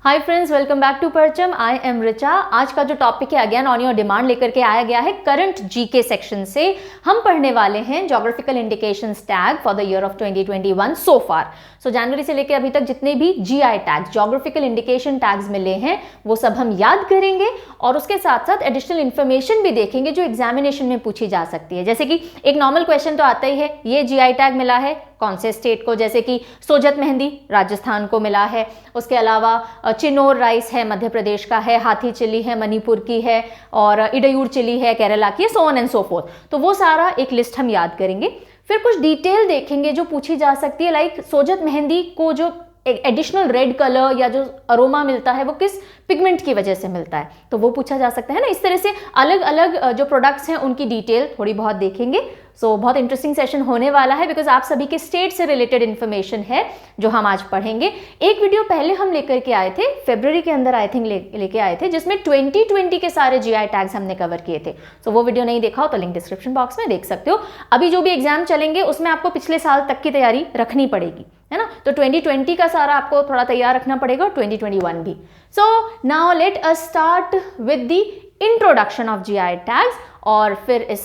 Hi friends, welcome back to Parcham. I am Richa. आज का जो टॉपिक है अगेन ऑन योर डिमांड लेकर के आया गया है करंट जीके सेक्शन से। हम पढ़ने वाले हैं geographical indications tag for the year of 2021 so far. सो जनवरी से लेकर अभी तक जितने भी GI tags, geographical indication tags मिले हैं वो सब हम याद करेंगे और उसके साथ साथ एडिशनल इन्फॉर्मेशन भी देखेंगे जो एग्जामिनेशन में पूछी जा सकती है। जैसे कि एक नॉर्मल क्वेश्चन तो आता ही है, ये जीआई टैग मिला है कौन से स्टेट को, जैसे कि सोजत मेहंदी राजस्थान को मिला है। उसके अलावा चिनोर राइस है मध्य प्रदेश का है, हाथी चिली है मणिपुर की है और इडयूर चिली है केरला की है, so on and so fourth. तो वो सारा एक लिस्ट हम याद करेंगे। फिर कुछ डिटेल देखेंगे जो पूछी जा सकती है, लाइक सोजत मेहंदी को जो एडिशनल रेड कलर या जो अरोमा मिलता है वो किस पिगमेंट की वजह से मिलता है, तो वो पूछा जा सकता है ना। इस तरह से अलग अलग जो प्रोडक्ट्स हैं उनकी डिटेल थोड़ी बहुत देखेंगे। सो बहुत इंटरेस्टिंग सेशन होने वाला है बिकॉज आप सभी के स्टेट से रिलेटेड इन्फॉर्मेशन है जो हम आज पढ़ेंगे। एक वीडियो पहले हम लेकर के आए थे, फरवरी के अंदर आई थिंक लेके आए थे, जिसमें 2020 के सारे जीआई टैग्स हमने कवर किए थे। सो वो वीडियो नहीं देखा हो तो लिंक डिस्क्रिप्शन बॉक्स में देख सकते हो। अभी जो भी एग्जाम चलेंगे उसमें आपको पिछले साल तक की तैयारी रखनी पड़ेगी, है ना। तो 2020 का सारा आपको थोड़ा तैयार रखना पड़ेगा और 2021 भी। So now let us start with the introduction of GI tags और फिर इस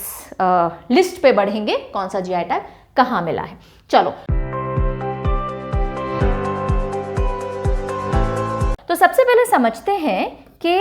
लिस्ट पे बढ़ेंगे कौन सा जीआई टैग कहाँ मिला है। चलो, तो सबसे पहले समझते हैं कि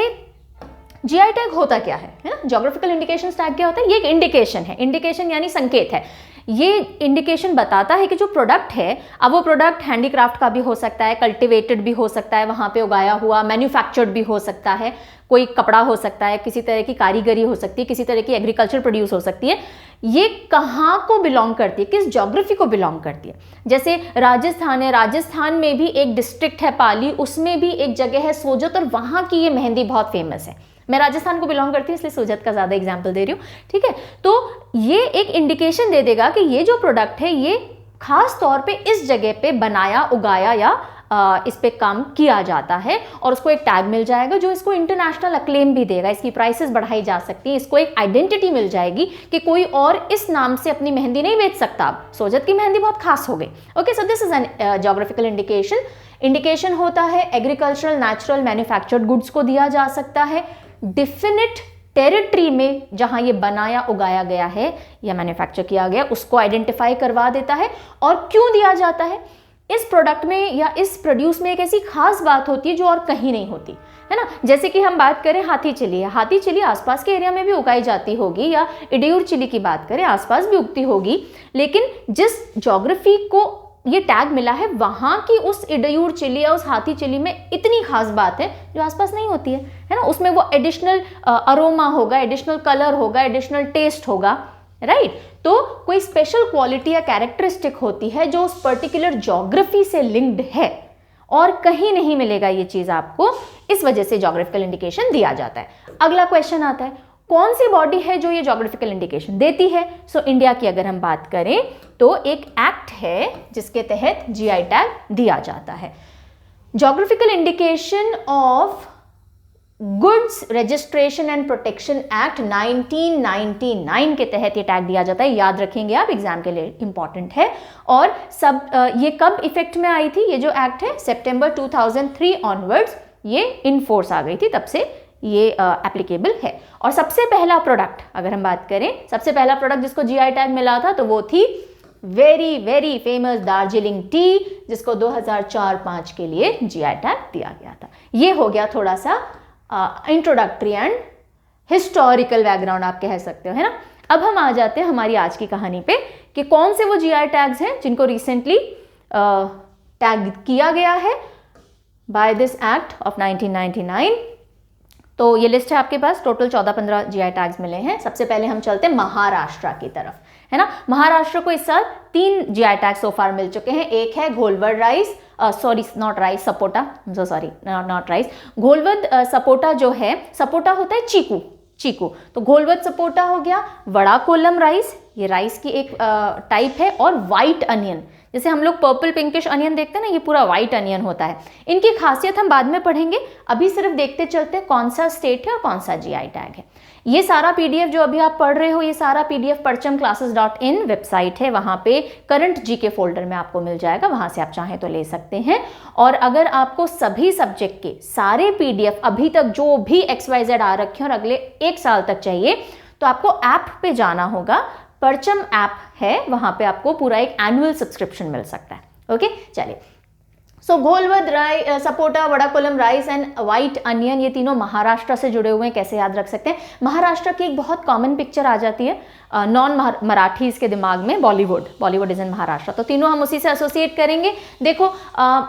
जीआई टैग होता क्या है ना। ज्योग्राफिकल इंडिकेशन टैग क्या होता है? ये एक इंडिकेशन है। इंडिकेशन यानी संकेत है। ये इंडिकेशन बताता है कि जो प्रोडक्ट है, अब वो प्रोडक्ट हैंडीक्राफ्ट का भी हो सकता है, कल्टिवेटेड भी हो सकता है, वहाँ पे उगाया हुआ, मैन्युफैक्चर्ड भी हो सकता है, कोई कपड़ा हो सकता है, किसी तरह की कारीगरी हो सकती है, किसी तरह की एग्रीकल्चर प्रोड्यूस हो सकती है। ये कहाँ को बिलोंग करती है, किस ज्योग्राफी को बिलोंग करती है? जैसे राजस्थान है, राजस्थान में भी एक डिस्ट्रिक्ट है पाली, उसमें भी एक जगह है सोजत और वहाँ की ये मेहंदी बहुत फेमस है। मैं राजस्थान को बिलोंग करती हूँ इसलिए सोजत का ज़्यादा एग्जाम्पल दे रही हूँ, ठीक है। तो ये एक इंडिकेशन दे देगा कि ये जो प्रोडक्ट है ये खास तौर पे इस जगह पे बनाया, उगाया या इस पे काम किया जाता है और उसको एक टैग मिल जाएगा जो इसको इंटरनेशनल अक्लेम भी देगा। इसकी प्राइसेस बढ़ाई जा सकती है, इसको एक आइडेंटिटी मिल जाएगी कि कोई और इस नाम से अपनी मेहंदी नहीं बेच सकता। अब सोजत की मेहंदी बहुत खास हो गई। Okay, so this is an geographical indication. Indication होता है एग्रीकल्चरल, नेचुरल, मैन्युफैक्चर्ड गुड्स को दिया जा सकता है डेफिनेट टेरिटरी में जहां ये बनाया, उगाया गया है या मैन्युफैक्चर किया गया, उसको आइडेंटिफाई करवा देता है। और क्यों दिया जाता है? इस प्रोडक्ट में या इस प्रोड्यूस में एक ऐसी खास बात होती है जो और कहीं नहीं होती, है ना। जैसे कि हम बात करें हाथी चिली है, हाथी चिली आसपास के एरिया में भी उगाई जाती होगी, या इडयूर चिली की बात करें आसपास भी उगती होगी, लेकिन जिस ज्योग्राफी को ये टैग मिला है वहां की उस इडयूर चिली या उस हाथी चिली में इतनी खास बात है जो आसपास नहीं होती है ना। उसमें वो एडिशनल अरोमा होगा, एडिशनल कलर होगा, एडिशनल टेस्ट होगा, राइट। तो कोई स्पेशल क्वालिटी या कैरेक्टरिस्टिक होती है जो उस पर्टिकुलर ज्योग्राफी से लिंक्ड है और कहीं नहीं मिलेगा ये चीज आपको, इस वजह से ज्योग्राफिकल इंडिकेशन दिया जाता है। अगला क्वेश्चन आता है, कौन सी बॉडी है जो ये ज्योग्राफिकल इंडिकेशन देती है? सो इंडिया की अगर हम बात करें तो एक एक्ट है जिसके तहत जीआई टैग दिया जाता है। Geographical indication of goods registration and protection act 1999 के तहत ये टैग दिया जाता है। याद रखेंगे आप, एग्जाम के लिए इंपॉर्टेंट है। और ये कब इफेक्ट में आई थी? ये जो एक्ट है सितंबर 2003 ऑनवर्ड्स ये इन फोर्स आ गई थी, तब से ये एप्लीकेबल है। और सबसे पहला प्रोडक्ट अगर हम बात करें, सबसे पहला प्रोडक्ट जिसको जीआई टैग मिला था तो वो थी very very famous Darjeeling T, जिसको 2004-05 के लिए जीआई टैग दिया गया था। ये हो गया थोड़ा सा इंट्रोडक्टरी एंड हिस्टोरिकल बैकग्राउंड आप कह सकते हो, है ना। अब हम आ जाते हैं हमारी आज की कहानी पे कि कौन से वो जीआई टैग्स हैं जिनको रिसेंटली टैग किया गया है बाय दिस एक्ट ऑफ 1999। तो ये लिस्ट है आपके पास, टोटल 14-15 जीआई टैग्स मिले हैं। सबसे पहले हम चलते हैं महाराष्ट्र की तरफ, है ना। महाराष्ट्र को इस साल 3 जीआई टैग सो फार मिल चुके हैं। एक है Gholvad rice, sorry not rice, sapota, so sorry not rice, Gholvad sapota जो है, सपोटा होता है चीकू, चीकू, तो घोलवद सपोटा हो गया। वड़ा कोलम राइस, ये राइस की एक टाइप है। और वाइट अनियन, जैसे हम लोग पर्पल पिंकिश अनियन देखते हैं ना, ये पूरा व्हाइट अनियन होता है। इनकी खासियत हम बाद में पढ़ेंगे, अभी सिर्फ देखते चलते हैं कौन सा स्टेट है और कौन सा GI टैग है। ये सारा PDF जो अभी आप पढ़ रहे हो, ये सारा PDF parchamclasses.in वेबसाइट है, वहाँ पे करंट GK फोल्डर में आपको मिल जाएगा, वहाँ से आप चाहें तो ले सकते हैं। और अगर आपको सभी सब्जेक्ट के सारे PDF अभी तक जो भी XYZ आ रखे हैं और अगले 1 साल तक चाहिए, तो आपको ऐप पे जाना होगा, परचम ऐप है, वहाँ पे आपको पूरा एक एनुअल सब्सक्रिप्शन मिल सकता है। ओके, चलिए। So Gholvad rice, sapota, Wada Kolam rice and white onion, ये तीनों महाराष्ट्र से जुड़े हुए हैं। कैसे याद रख सकते हैं? महाराष्ट्र की एक बहुत कॉमन पिक्चर आ जाती है नॉन मराठीज के दिमाग में, बॉलीवुड इज इन महाराष्ट्र, तो तीनों हम उसी से एसोसिएट करेंगे। देखो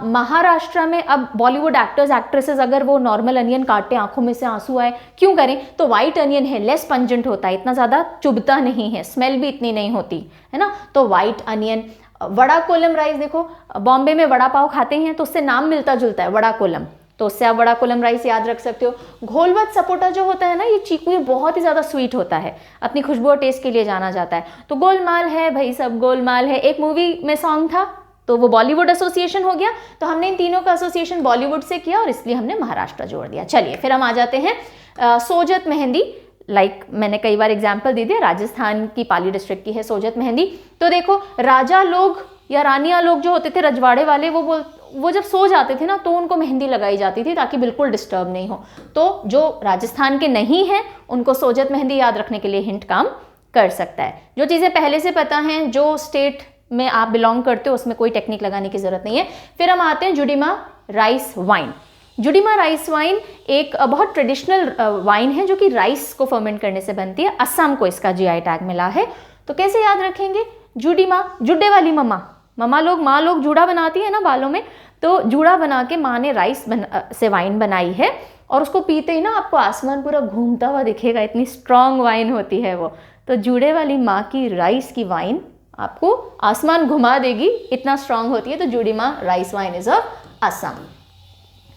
महाराष्ट्र में अब बॉलीवुड एक्टर्स एक्ट्रेसेस अगर वो नॉर्मल अनियन काटते, आंखों में से आंसू आए, क्यों करें? तो व्हाइट अनियन है, लेस पंजेंट होता है, इतना ज़्यादा चुभता नहीं है, स्मेल भी इतनी नहीं होती है ना, तो white onion. Wada Kolam rice, देखो बॉम्बे में वड़ा पाव खाते हैं तो उससे नाम मिलता जुलता है, वड़ा कोलम, तो उससे आप वड़ा कोलम राइस याद रख सकते हो। घोलवद सपोटा जो होता है ना, ये चीकू, ये बहुत ही ज़्यादा स्वीट होता है, अपनी खुशबू और टेस्ट के लिए जाना जाता है। तो गोलमाल है भाई, सब गोलमाल है, एक मूवी में सॉन्ग था, तो वो बॉलीवुड एसोसिएशन हो गया, तो हमने इन तीनों का एसोसिएशन बॉलीवुड से किया और इसलिए हमने महाराष्ट्र जोड़ दिया। चलिए फिर हम आ जाते हैं सोजत मेहंदी, मैंने कई बार एग्जाम्पल दे दिया, राजस्थान की पाली डिस्ट्रिक्ट की है सोजत मेहंदी। तो देखो राजा लोग या रानियां लोग जो होते थे, रजवाड़े वाले, वो जब सो जाते थे ना, तो उनको मेहंदी लगाई जाती थी ताकि बिल्कुल डिस्टर्ब नहीं हो। तो जो राजस्थान के नहीं हैं उनको सोजत मेहंदी याद रखने के लिए हिंट काम कर सकता है। जो चीज़ें पहले से पता हैं, जो स्टेट में आप बिलोंग करते हो, उसमें कोई टेक्निक लगाने की जरूरत नहीं है। फिर हम आते हैं Judima rice wine. Judima rice wine एक बहुत ट्रेडिशनल वाइन है जो कि राइस को फर्मेंट करने से बनती है। असम को इसका GI टैग मिला है। तो कैसे याद रखेंगे? जुडिमा, जुड्डे वाली माँ लोग जूड़ा बनाती है ना बालों में, तो जूड़ा बना के माँ ने राइस से वाइन बनाई है और उसको पीते ही ना आपको आसमान पूरा घूमता हुआ दिखेगा, इतनी स्ट्रॉन्ग वाइन होती है वो। तो जूड़े वाली माँ की राइस की वाइन आपको आसमान घुमा देगी, इतना स्ट्रॉन्ग होती है। तो Judima rice wine is of Assam.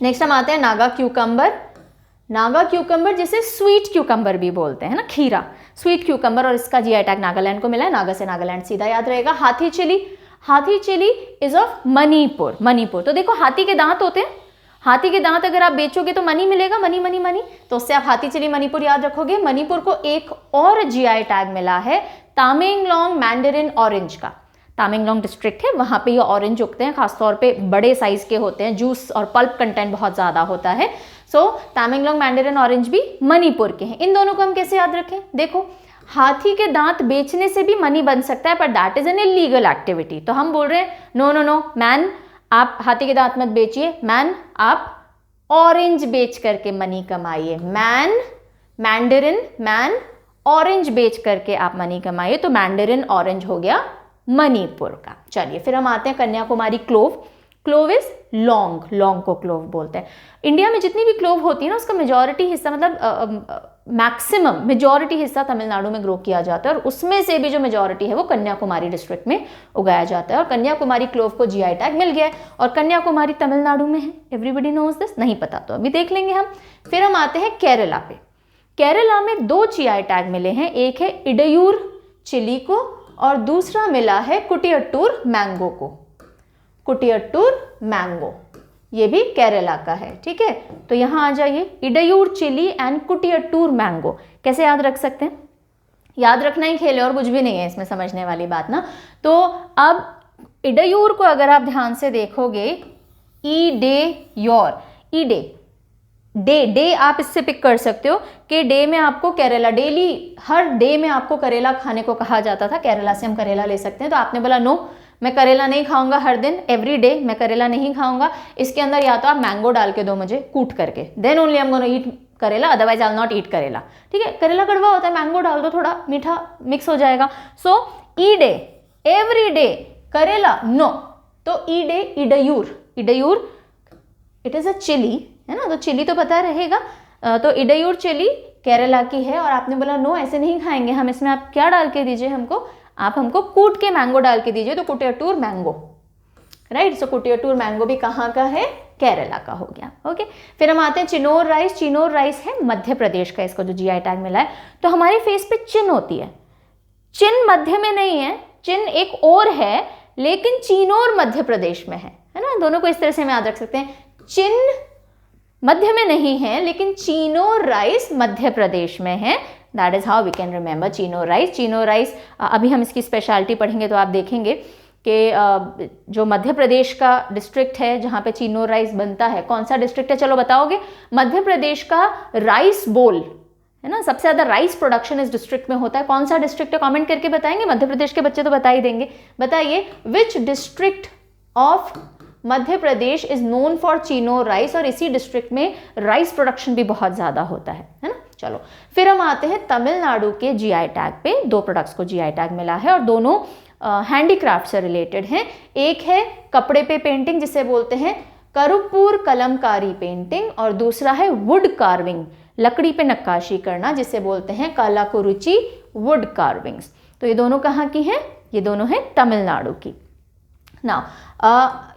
Next हम आते हैं नागा क्यूकम्बर। नागा क्यूकम्बर जिसे स्वीट क्यूकम्बर भी बोलते हैं ना, खीरा, स्वीट क्यूकम्बर, और इसका GI टैग नागालैंड को मिला है। नागा से नागालैंड सीधा याद रहेगा। हाथी चिली इज ऑफ मणिपुर। तो देखो हाथी के दांत होते हैं, हाथी के दांत अगर आप बेचोगे तो मनी मिलेगा, मनी, तो उससे आप हाथी चिली मणिपुर याद रखोगे। मणिपुर को एक और GI टैग मिला है तामेंगलोंग मैंडरिन ऑरेंज का। तामेंगलोंग डिस्ट्रिक्ट है, वहाँ पे ये ऑरेंज उगते हैं, खासतौर पे बड़े साइज के होते हैं, जूस और पल्प कंटेंट बहुत ज़्यादा होता है। सो तामेंगलोंग मैंडरिन ऑरेंज भी मणिपुर के हैं। इन दोनों को हम कैसे याद रखें? देखो हाथी के दांत बेचने से भी मनी बन सकता है, पर that is an illegal activity. तो हम बोल रहे हैं नो मैन, आप हाथी के दांत मत बेचिए, मैन आप ऑरेंज बेच करके मनी कमाइए। मैन ऑरेंज बेच करके आप मनी कमाइए। तो मैंडरिन ऑरेंज हो गया मणिपुर का। चलिए फिर हम आते हैं कन्याकुमारी क्लोव इज लॉन्ग को क्लोव बोलते हैं। इंडिया में जितनी भी क्लोव होती है ना, उसका मेजॉरिटी हिस्सा, मतलब मैक्सिमम मेजॉरिटी हिस्सा तमिलनाडु में ग्रो किया जाता है, और उसमें से भी जो मेजॉरिटी है वो कन्याकुमारी डिस्ट्रिक्ट में उगाया जाता है। और कन्याकुमारी क्लोव को GI टैग मिल गया है, और कन्याकुमारी तमिलनाडु में है। एवरीबडी नोज दिस, नहीं पता तो अभी देख लेंगे हम। फिर हम आते हैं केरला पे। केरला में 2 GI टैग मिले हैं, एक है इडयूर चिली को और दूसरा मिला है कुटियट्टूर मैंगो को। कुटियट्टूर मैंगो ये भी केरला का है, ठीक है। तो यहाँ आ जाइए, इडयूर चिली एंड कुटियट्टूर मैंगो। कैसे याद रख सकते हैं? याद रखना ही खेल है और कुछ भी नहीं है इसमें समझने वाली बात ना। तो अब इडयूर को अगर आप ध्यान से देखोगे, डे आप इससे पिक कर सकते हो कि डे में आपको केरला, डेली हर डे में आपको करेला खाने को कहा जाता था। केरला से हम करेला ले सकते हैं। तो आपने बोला नो, मैं करेला नहीं खाऊंगा हर दिन, एवरी डे मैं करेला नहीं खाऊंगा। इसके अंदर या तो आप मैंगो डाल के दो मुझे कूट करके, then only I am gonna eat karela, otherwise I will not eat karela, ठीक है। करेला कड़वा होता है, मैंगो डाल दो, थोड़ा मीठा मिक्स हो जाएगा। सो ई day, every day karela, no. तो ई डे इडयूर इट इज अ चिली, है ना, तो चिली तो पता रहेगा। तो इडयूर चिली केरला की है, और आपने बोला नो ऐसे नहीं खाएंगे हम, इसमें आप क्या डाल के दीजिए हमको, आप हमको कूट के मैंगो डाल के दीजिए। तो कुटियट्टूर मैंगो, राइट। सो कुटियट्टूर मैंगो भी कहाँ का है? केरला का हो गया। ओके, फिर हम आते हैं चिनोर राइस है मध्य प्रदेश का, इसको जो GI टैग मिला है। तो हमारे फेस पे चिन होती है, चिन मध्य में नहीं है, चिन एक और है, लेकिन चिनोर मध्य प्रदेश में है ना, दोनों को इस तरह से हम याद रख सकते हैं। चिन मध्य में नहीं है लेकिन चिनोर राइस मध्य प्रदेश में है। That is how we can remember Chinor rice. Chinor rice अभी हम इसकी स्पेशलिटी पढ़ेंगे तो आप देखेंगे कि जो मध्य प्रदेश का डिस्ट्रिक्ट है जहाँ पे चिनोर राइस बनता है, कौन सा डिस्ट्रिक्ट है चलो बताओगे? मध्य प्रदेश का राइस बोल है ना, सबसे ज़्यादा राइस प्रोडक्शन इस डिस्ट्रिक्ट में होता है। कौन सा डिस्ट्रिक्ट है कमेंट करके बताएंगे? मध्य प्रदेश के बच्चे तो बता ही देंगे। बताइए which district of Madhya Pradesh is known for Chinor rice, और इसी डिस्ट्रिक्ट में राइस प्रोडक्शन भी बहुत ज़्यादा होता है ना। चलो फिर हम आते हैं तमिलनाडु के जीआई टैग पे। 2 प्रोडक्ट्स को जीआई टैग मिला है और दोनों हैंडीक्राफ्ट से रिलेटेड हैं। एक है कपड़े पे पेंटिंग जिसे बोलते हैं करुप्पूर कलमकारी पेंटिंग, और दूसरा है वुड कार्विंग, लकड़ी पे नक्काशी करना, जिसे बोलते हैं कालाकुरुचि वुड कार्विंग्स। तो ये दोनों कहाँ की हैं? ये दोनों हैं तमिलनाडु की। ना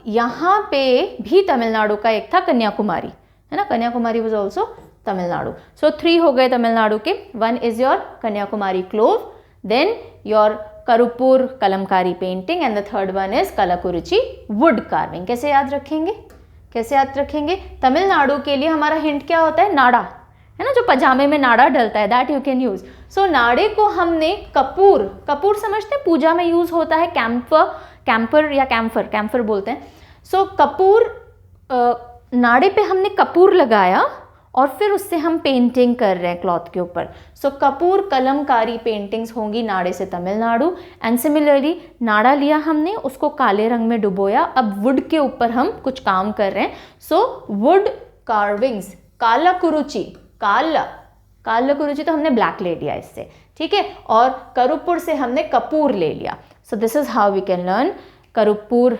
यहाँ पे भी तमिलनाडु का एक था कन्याकुमारी है ना, Kanyakumari was also Tamil Nadu. So 3 हो गए तमिलनाडु के। 1 is your Kanyakumari clove, then your Karuppur Kalamkari painting, and the third one is Kallakurichi wood carving. कैसे याद रखेंगे? कैसे याद रखेंगे? तमिलनाडु के लिए हमारा हिंट क्या होता है? नाड़ा है ना, जो पजामे में नाड़ा डलता है, दैट यू कैन यूज। सो नाड़े को हमने कपूर, कपूर समझते हैं पूजा में यूज होता है, कैंपर या कैम्फर बोलते हैं। सो कपूर, नाड़े पे हमने कपूर लगाया और फिर उससे हम पेंटिंग कर रहे हैं क्लॉथ के ऊपर। सो कपूर कलमकारी पेंटिंग्स होंगी नाड़े से तमिलनाडु। एंड सिमिलरली नाड़ा लिया हमने, उसको काले रंग में डुबोया, अब वुड के ऊपर हम कुछ काम कर रहे हैं। सो वुड कार्विंग्स, कालाकुरुचि, कालाकुरुचि तो हमने ब्लैक ले लिया इससे, ठीक है, और करुप्पुर से हमने कपूर ले लिया। So this is how we can learn Karuppur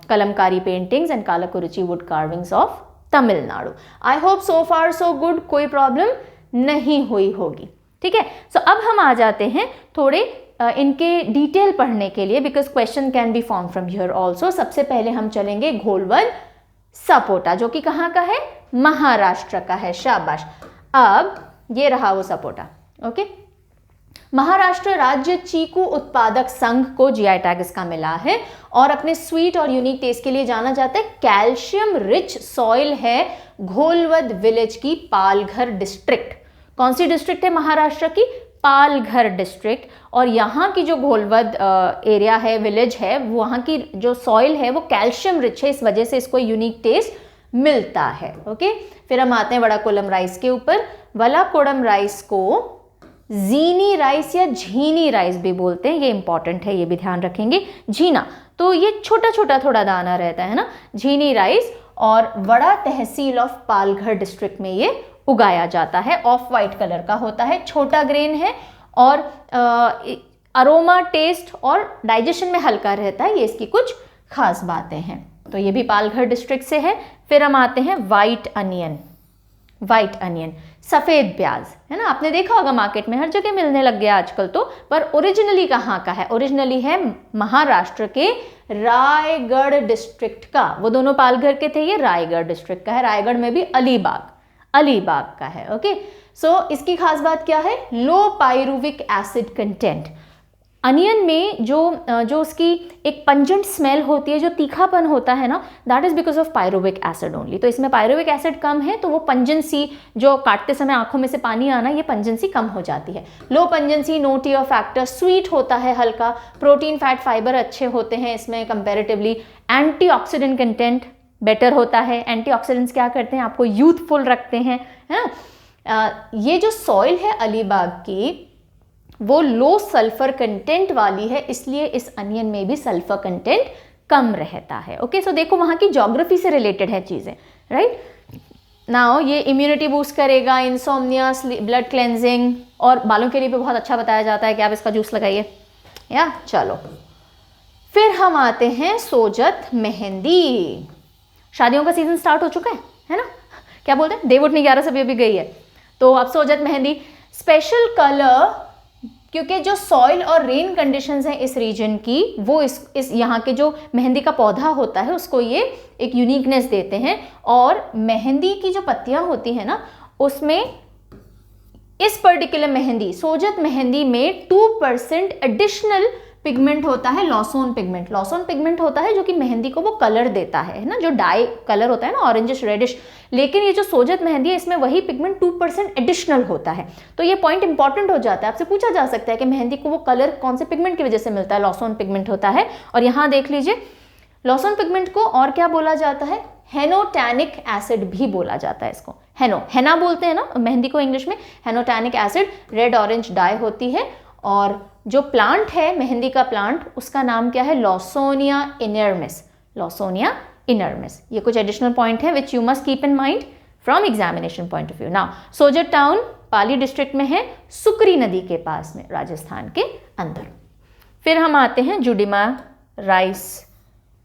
Kalamkari paintings and Kallakurichi wood carvings of Tamil Nadu. I hope so far so good, कोई प्रॉब्लम नहीं हुई होगी, ठीक है। सो अब हम आ जाते हैं थोड़े इनके डिटेल पढ़ने के लिए, because question can be form from here also. सबसे पहले हम चलेंगे घोलवद सपोटा, जो कि कहाँ का है? महाराष्ट्र का है। शाबाश। अब ये रहा वो सपोटा, ओके। महाराष्ट्र राज्य चीकू उत्पादक संघ को जीआई टैग इसका मिला है और अपने स्वीट और यूनिक टेस्ट के लिए जाना जाता है। कैल्शियम रिच सॉइल है घोलवद विलेज की पालघर डिस्ट्रिक्ट। कौन सी डिस्ट्रिक्ट है महाराष्ट्र की? पालघर डिस्ट्रिक्ट। और यहाँ की जो घोलवद एरिया है, विलेज है, वहाँ की जो सॉइल है वो कैल्शियम रिच है, इस वजह से इसको यूनिक टेस्ट मिलता है, ओके। फिर हम आते हैं वड़ाकोलम राइस के ऊपर। वड़ाकोलम राइस को जीनी राइस या झीनी राइस भी बोलते हैं, ये इंपॉर्टेंट है, ये भी ध्यान रखेंगे। झीना तो ये छोटा छोटा थोड़ा दाना रहता है ना, झीनी राइस, और वड़ा तहसील ऑफ पालघर डिस्ट्रिक्ट में ये उगाया जाता है। ऑफ वाइट कलर का होता है, छोटा ग्रेन है और अरोमा, टेस्ट और डाइजेशन में हल्का रहता है, ये इसकी कुछ खास बातें हैं। तो ये भी पालघर डिस्ट्रिक्ट से है। फिर हम आते हैं वाइट अनियन। वाइट अनियन, सफ़ेद प्याज है ना, आपने देखा होगा मार्केट में हर जगह मिलने लग गया आजकल तो, पर ओरिजिनली कहाँ का है? ओरिजिनली है महाराष्ट्र के रायगढ़ डिस्ट्रिक्ट का। वो दोनों पालघर के थे, ये रायगढ़ डिस्ट्रिक्ट का है। रायगढ़ में भी अलीबाग का है, ओके। सो इसकी खास बात क्या है? लो पाइरुविक एसिड कंटेंट। अनियन में जो उसकी एक पंजेंट स्मेल होती है, जो तीखापन होता है ना, that is because of pyruvic acid only. तो इसमें पायरुविक एसिड कम है तो वो पंजेंसी, जो काटते समय आंखों में से पानी आना, ये पंजेंसी कम हो जाती है। Low pungency, no tear factor, sweet होता है हल्का, प्रोटीन फैट फाइबर अच्छे होते हैं इसमें कंपेरेटिवली। एंटीऑक्सीडेंट कंटेंट बेटर होता है। एंटीऑक्सीडेंट्स क्या करते हैं? आपको यूथफुल रखते हैं, है ना। ये जो सॉइल है अलीबाग की, वो लो सल्फर कंटेंट वाली है, इसलिए इस अनियन में भी सल्फर कंटेंट कम रहता है, ओके। सो देखो वहाँ की ज्योग्राफी से रिलेटेड है चीज़ें, राइट। नाउ ये इम्यूनिटी बूस्ट करेगा, इंसोम्निया, ब्लड क्लेंजिंग, और बालों के लिए भी बहुत अच्छा बताया जाता है कि आप इसका जूस लगाइए, या चलो। फिर हम आते हैं सोजत मेहंदी। शादियों का सीजन स्टार्ट हो चुका है ना, क्या बोलते हैं, देवउठनी 11 सभी अभी गई है, तो अब सोजत मेहंदी। स्पेशल कलर, क्योंकि जो सॉइल और रेन कंडीशंस हैं इस रीजन की, वो इस यहाँ के जो मेहंदी का पौधा होता है उसको ये एक यूनिकनेस देते हैं। और मेहंदी की जो पत्तियाँ होती हैं ना, उसमें इस पर्टिकुलर मेहंदी, सोजत मेहंदी में 2% एडिशनल पिगमेंट होता है लॉसोन पिगमेंट। लॉसोन पिगमेंट होता है जो कि मेहंदी को वो कलर देता है ना, जो डाई कलर होता है ना ऑरेंजिश रेडिश। लेकिन ये जो सोजत मेहंदी है इसमें वही पिगमेंट 2% एडिशनल होता है। तो ये पॉइंट इंपॉर्टेंट हो जाता है, आपसे पूछा जा सकता है कि मेहंदी को वो कलर कौन से पिगमेंट की वजह से मिलता है, लॉसोन पिगमेंट होता है। और यहाँ देख लीजिए लॉसोन पिगमेंट को और क्या बोला जाता है, हेनोटैनिक एसिड भी बोला जाता है इसको। हेना बोलते हैं ना मेहंदी को इंग्लिश में। हेनोटैनिक एसिड रेड ऑरेंज डाई होती है। और जो प्लांट है मेहंदी का प्लांट उसका नाम क्या है, लॉसोनिया इनर्मिस। लॉसोनिया इनर्मिस। ये कुछ एडिशनल पॉइंट है which you must keep in mind from examination point of view. Now Sojat town Pali district में है, सुकरी नदी के पास में, राजस्थान के अंदर। फिर हम आते हैं जुडिमा राइस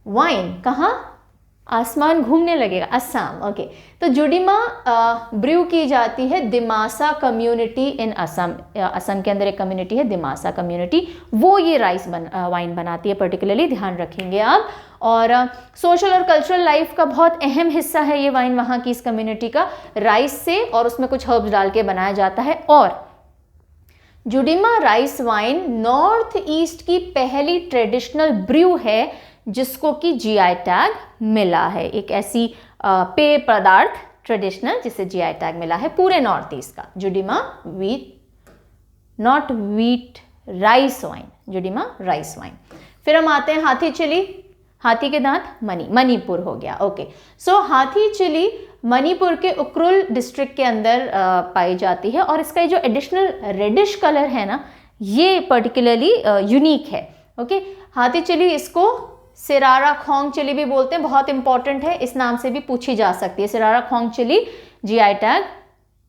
वाइन। कहाँ, आसमान घूमने लगेगा, असम। ओके, तो जुडिमा ब्रू की जाती है दिमासा कम्युनिटी इन असम। असम के अंदर एक कम्युनिटी है दिमासा कम्युनिटी, वो ये राइस वाइन बनाती है पर्टिकुलरली, ध्यान रखेंगे आप। और सोशल और कल्चरल लाइफ का बहुत अहम हिस्सा है ये वाइन वहाँ की इस कम्युनिटी का। राइस से और उसमें कुछ हर्ब्स डाल के बनाया जाता है। और Judima rice wine north east की पहली ट्रेडिशनल ब्रू है जिसको कि जीआई टैग मिला है। एक ऐसी पेय पदार्थ ट्रेडिशनल जिसे जीआई टैग मिला है पूरे नॉर्थ ईस्ट का। Judima not wheat rice wine, Judima rice wine. फिर हम आते हैं हाथी चिली, हाथी के दांत, मणिपुर हो गया। ओके, सो हाथी चिली मणिपुर के उक्रुल डिस्ट्रिक्ट के अंदर पाई जाती है। और इसका जो एडिशनल रेडिश कलर है ना, ये पर्टिकुलरली यूनिक है। ओके, हाथी चिली इसको सिरारा खोंग चिली भी बोलते हैं, बहुत इंपॉर्टेंट है, इस नाम से भी पूछी जा सकती है। Sirarakhong chilli GI tag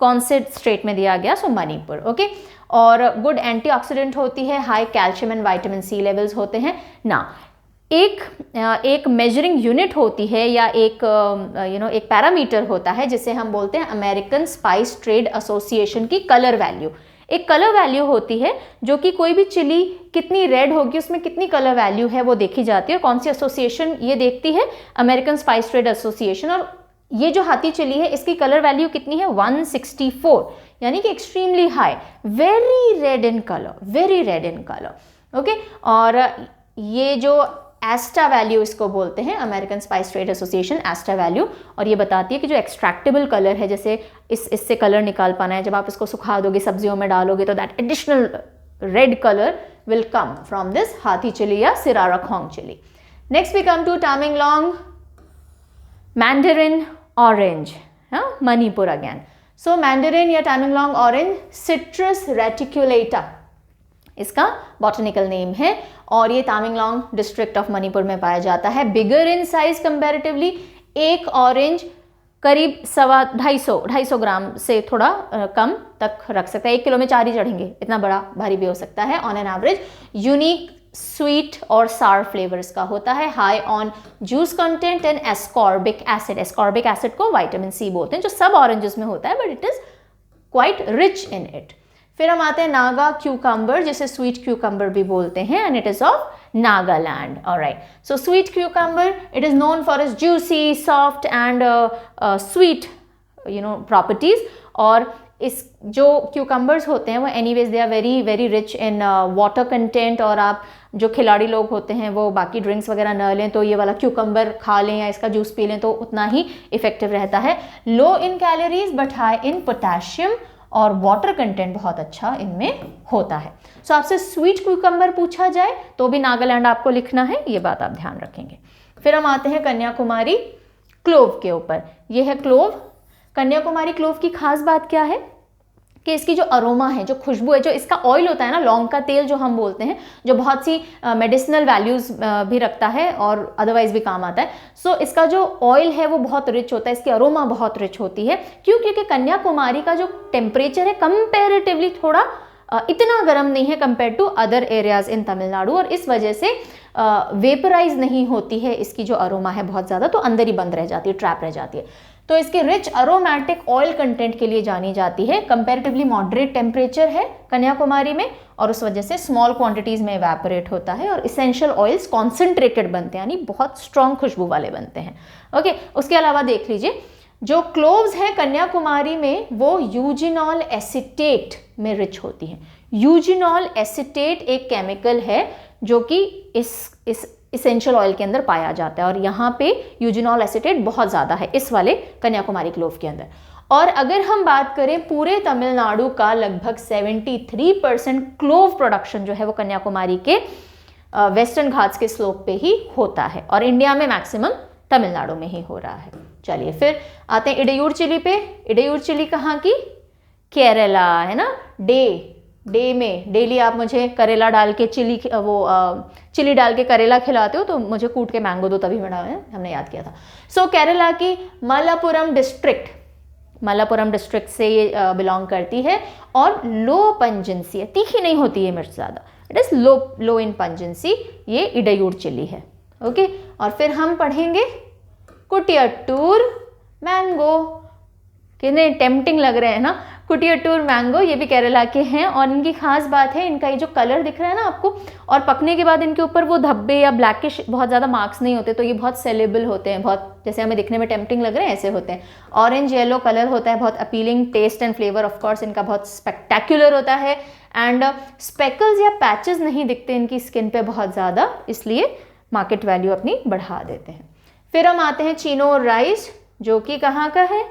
कौन से स्टेट में दिया गया, सो मणिपुर। ओके, और गुड एंटीऑक्सीडेंट होती है, high calcium and vitamin C levels होते हैं ना। एक मेजरिंग यूनिट होती है या एक एक पैरामीटर होता है जिसे हम बोलते हैं अमेरिकन स्पाइस ट्रेड एसोसिएशन की कलर वैल्यू। एक कलर वैल्यू होती है जो कि कोई भी चिली कितनी रेड होगी उसमें कितनी कलर वैल्यू है वो देखी जाती है। और कौन सी एसोसिएशन ये देखती है, अमेरिकन स्पाइस ट्रेड एसोसिएशन। और ये जो हाथी चिली है इसकी कलर वैल्यू कितनी है, 164, यानी कि extremely high, very red in colour, very red in colour. Okay, और ये जो एस्टा वैल्यू इसको बोलते हैं, American spice trade association एस्टा value. और ये बताती है कि जो एक्सट्रैक्टेबल कलर है, जैसे इससे कलर निकाल पाना है, जब आप इसको सुखा दोगे सब्जियों में डालोगे तो that additional red colour will come from this Hathei chili या Sirarakhong chili. Next we come to Tamenglong mandarin orange, Manipur again. So mandarin या टामिंगलोंग ऑरेंज सिट्रस रेटिकुलेटा इसका बॉटनिकल नेम है। और ये तामिंगलोंग डिस्ट्रिक्ट ऑफ मणिपुर में पाया जाता है। बिगर इन साइज कंपैरेटिवली, एक ऑरेंज करीब 250 ग्राम से थोड़ा कम तक रख सकता है। 1 किलो में 4 ही चढ़ेंगे, इतना बड़ा भारी भी हो सकता है on an average. Unique sweet और सार फ्लेवर्स का होता है, high on juice content and ascorbic acid. Ascorbic acid को विटामिन सी बोलते हैं, जो सब ऑरेंजेस में होता है, but it is quite rich in it. फिर हम आते हैं नागा क्यूकम्बर, जिसे स्वीट क्यूकम्बर भी बोलते हैं, and it is of Nagaland. Alright, so sweet cucumber it is known for its juicy, soft and sweet properties. और इस जो क्यूकम्बर्स होते हैं वो anyways they are very very rich in water content. और आप जो खिलाड़ी लोग होते हैं वो बाकी ड्रिंक्स वगैरह न लें तो ये वाला क्यूकम्बर खा लें या इसका जूस पी लें तो उतना ही इफेक्टिव रहता है। Low in calories but high in potassium, और वाटर कंटेंट बहुत अच्छा इनमें होता है। सो आपसे स्वीट क्यूकम्बर पूछा जाए तो भी नागालैंड आपको लिखना है, ये बात आप ध्यान रखेंगे। फिर हम आते हैं कन्याकुमारी क्लोव के ऊपर। ये है क्लोव। कन्याकुमारी क्लोव की खास बात क्या है कि इसकी जो अरोमा है, जो खुशबू है, जो इसका ऑयल होता है ना, लौंग का तेल जो हम बोलते हैं, जो बहुत सी मेडिसिनल वैल्यूज भी रखता है और अदरवाइज भी काम आता है। सो इसका जो ऑयल है वो बहुत रिच होता है, इसकी अरोमा बहुत रिच होती है। क्यों? क्योंकि कन्याकुमारी का जो टेम्परेचर है कंपेरेटिवली थोड़ा इतना गर्म नहीं है compare to other areas in Tamil Nadu, और इस वजह से वेपराइज नहीं होती है इसकी जो अरोमा है बहुत ज़्यादा, तो अंदर ही बंद रह जाती है, ट्रैप रह जाती है। तो इसके रिच अरोमैटिक ऑयल कंटेंट के लिए जानी जाती है। कंपैरेटिवली मॉडरेट टेम्परेचर है कन्याकुमारी में, और उस वजह से स्मॉल क्वांटिटीज में इवेपोरेट होता है, और इसेंशियल ऑयल्स कॉन्सेंट्रेटेड बनते हैं, यानी बहुत स्ट्रॉन्ग खुशबू वाले बनते हैं। ओके, उसके अलावा देख लीजिए जो क्लोव्स है कन्याकुमारी में वो यूजिनॉल एसीटेट में रिच होती है। यूजिनॉल एसीटेट एक केमिकल है जो कि इस इसेंशियल ऑयल के अंदर पाया जाता है, और यहाँ पे यूजिनॉल एसीटेट बहुत ज़्यादा है इस वाले कन्याकुमारी क्लोव के अंदर। और अगर हम बात करें पूरे तमिलनाडु का, लगभग 73% क्लोव प्रोडक्शन जो है वो कन्याकुमारी के वेस्टर्न घाट्स के स्लोप पे ही होता है, और इंडिया में मैक्सिमम तमिलनाडु में ही हो रहा है। चलिए फिर आते हैं इडयूर चिली पे। इडयूर चिली कहाँ की? केरला, है ना। डे में डेली आप मुझे करेला डाल के चिली डाल के करेला खिलाते हो, तो मुझे कूट के मैंगो दो, तभी हमने याद किया था। सो केरला की मलप्पुरम डिस्ट्रिक्ट से ये बिलोंग करती है, और लो पंजेंसी है, तीखी नहीं होती है मिर्च ज़्यादा, it is low in pungency, ये इडयूर चिली है। ओके, और फिर हम पढ़ेंगे कुटियाट्टूर मैंगो। कितने टेम्पटिंग लग रहे हैं ना, कुटियाट्टूर मैंगो, ये भी केरला के हैं, और इनकी खास बात है इनका ये जो कलर दिख रहा है ना आपको, और पकने के बाद इनके ऊपर वो धब्बे या ब्लैकिश बहुत ज़्यादा मार्क्स नहीं होते, तो ये बहुत सेलेबल होते हैं, बहुत जैसे हमें दिखने में टेम्पटिंग लग रहे हैं ऐसे होते हैं। ऑरेंज येलो कलर होता है, बहुत appealing taste and flavour of course इनका बहुत स्पेक्टेक्युलर होता है, एंड स्पेकल्स या पैचेस नहीं दिखते इनकी स्किन पे बहुत ज़्यादा, इसलिए मार्केट वैल्यू अपनी बढ़ा देते हैं। फिर हम आते हैं चिनो राइस, जो कि कहाँ का है?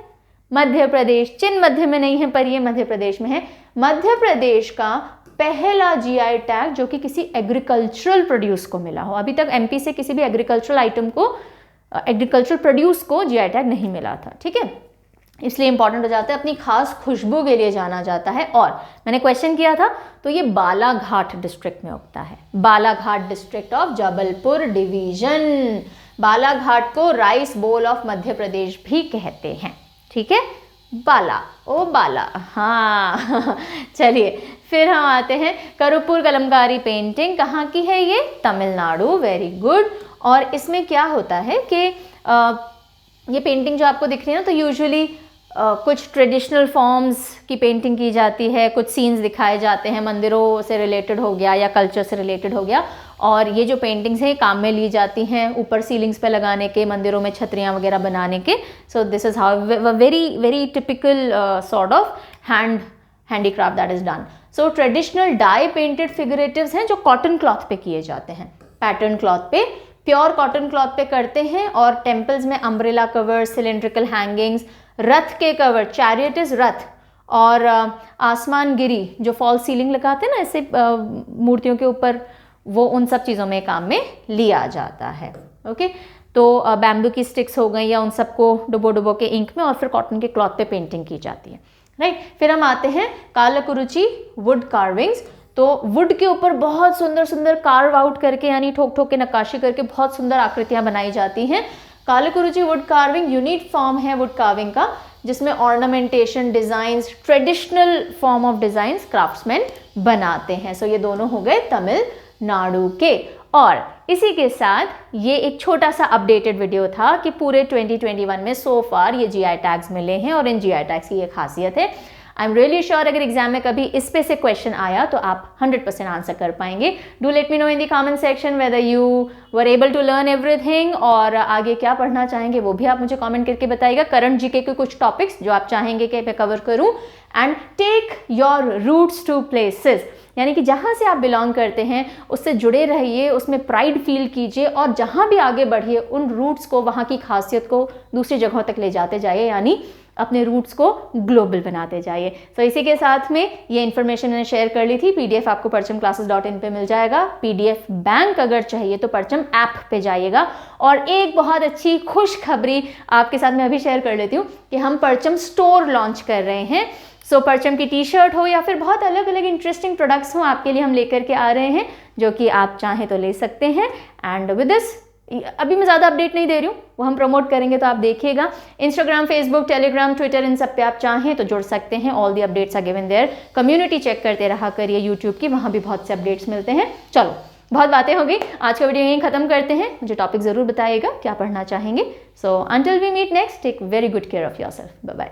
मध्य प्रदेश। चिन्ह मध्य में नहीं है पर ये मध्य प्रदेश में है। मध्य प्रदेश का पहला जीआई टैग जो कि किसी एग्रीकल्चरल प्रोड्यूस को मिला हो। अभी तक एमपी से किसी भी एग्रीकल्चरल आइटम को, एग्रीकल्चरल प्रोड्यूस को जीआई टैग नहीं मिला था, ठीक है, इसलिए इंपॉर्टेंट हो जाता है, अपनी खास खुशबू के लिए जाना जाता है। और मैंने क्वेश्चन किया था तो ये बालाघाट डिस्ट्रिक्ट में उगता है, Balaghat district of Jabalpur division. Balaghat को rice bowl of Madhya Pradesh भी कहते हैं, ठीक है, बाला, हाँ। चलिए फिर हम आते हैं करुपुर कलमकारी पेंटिंग, कहाँ की है ये? Tamil Nadu, very good. और इसमें क्या होता है कि ये पेंटिंग जो आपको दिख रही है ना, तो यूजुअली कुछ ट्रेडिशनल फॉर्म्स की पेंटिंग की जाती है, कुछ सीन्स दिखाए जाते हैं, मंदिरों से रिलेटेड हो गया या कल्चर से रिलेटेड हो गया, और ये जो पेंटिंग्स हैं काम में ली जाती हैं ऊपर सीलिंग्स पे लगाने के, मंदिरों में छतरियाँ वगैरह बनाने के। So this is how very typical sort of handicraft that is done. So traditional dye painted figuratives हैं जो कॉटन क्लॉथ पे किए जाते हैं, पैटर्न क्लॉथ पे, प्योर कॉटन क्लॉथ पे करते हैं। और टेम्पल्स में अम्ब्रेला कवर, सिलेंड्रिकल हैंगिंग्स, रथ के कवर, चैरियट इज रथ, और आसमान गिरी जो फॉल्स सीलिंग लगाते हैं ना ऐसे मूर्तियों के ऊपर, वो उन सब चीज़ों में काम में लिया जाता है। ओके, तो बैम्बू की स्टिक्स हो गई या उन सबको डुबो के इंक में और फिर कॉटन के क्लॉथ पे पेंटिंग की जाती है, राइट। फिर हम आते हैं कालकुरुचि वुड कार्विंग्स। तो वुड के ऊपर बहुत सुंदर सुंदर कार्व आउट करके, यानी ठोक ठोक के नक्काशी करके बहुत सुंदर आकृतियां बनाई जाती हैं। कालकुरुचि वुड कार्विंग यूनिक फॉर्म है वुड कार्विंग का, जिसमें ornamentation, designs, traditional form of designs craftsman बनाते हैं। सो ये दोनों हो गए तमिलनाडु के। और इसी के साथ ये एक छोटा सा अपडेटेड वीडियो था कि पूरे 2021 में सो फार ये जीआई टैग्स मिले हैं, और इन जीआई टैग्स की ये खासियत है। आई एम रियली श्योर अगर एग्जाम में कभी इस पे से क्वेश्चन आया तो आप 100% आंसर कर पाएंगे। Do let me know in the comment section whether you were able to learn everything, और आगे क्या पढ़ना चाहेंगे वो भी आप मुझे कमेंट करके बताइएगा। करंट जीके के कुछ टॉपिक्स जो आप चाहेंगे कि मैं कवर करूं। And take your routes to places, यानी कि जहाँ से आप बिलोंग करते हैं उससे जुड़े रहिए, उसमें प्राइड फील कीजिए, और जहाँ भी आगे बढ़िए उन रूट्स को, वहाँ की खासियत को दूसरी जगहों तक ले जाते जाइए, यानी अपने रूट्स को ग्लोबल बनाते जाइए। तो इसी के साथ में ये इन्फॉर्मेशन मैंने शेयर कर ली थी। पीडीएफ आपको परचमक्लासेस.in पे मिल जाएगा। पीडीएफ बैंक अगर चाहिए तो परचम ऐप पे जाइएगा। और एक बहुत अच्छी खुशखबरी आपके साथ मैं अभी शेयर कर लेती हूँ कि हम परचम स्टोर लॉन्च कर रहे हैं। सो परचम की टी शर्ट हो या फिर बहुत अलग अलग इंटरेस्टिंग प्रोडक्ट्स हो, आपके लिए हम लेकर के आ रहे हैं, जो कि आप चाहें तो ले सकते हैं। एंड विद दिस अभी मैं ज़्यादा अपडेट नहीं दे रही हूँ, वो हम प्रमोट करेंगे तो आप देखिएगा। इंस्टाग्राम, फेसबुक, टेलीग्राम, ट्विटर, इन सब पे आप चाहें तो जुड़ सकते हैं। All the updates are given there. Community check करते रहा करिए यूट्यूब की, वहाँ भी बहुत से अपडेट्स मिलते हैं। चलो बहुत बातें हो गई, आज का वीडियो यहीं खत्म करते हैं। मुझे टॉपिक ज़रूर बताइएगा क्या पढ़ना चाहेंगे। So until we meet next, take very good care of yourself. Bye bye.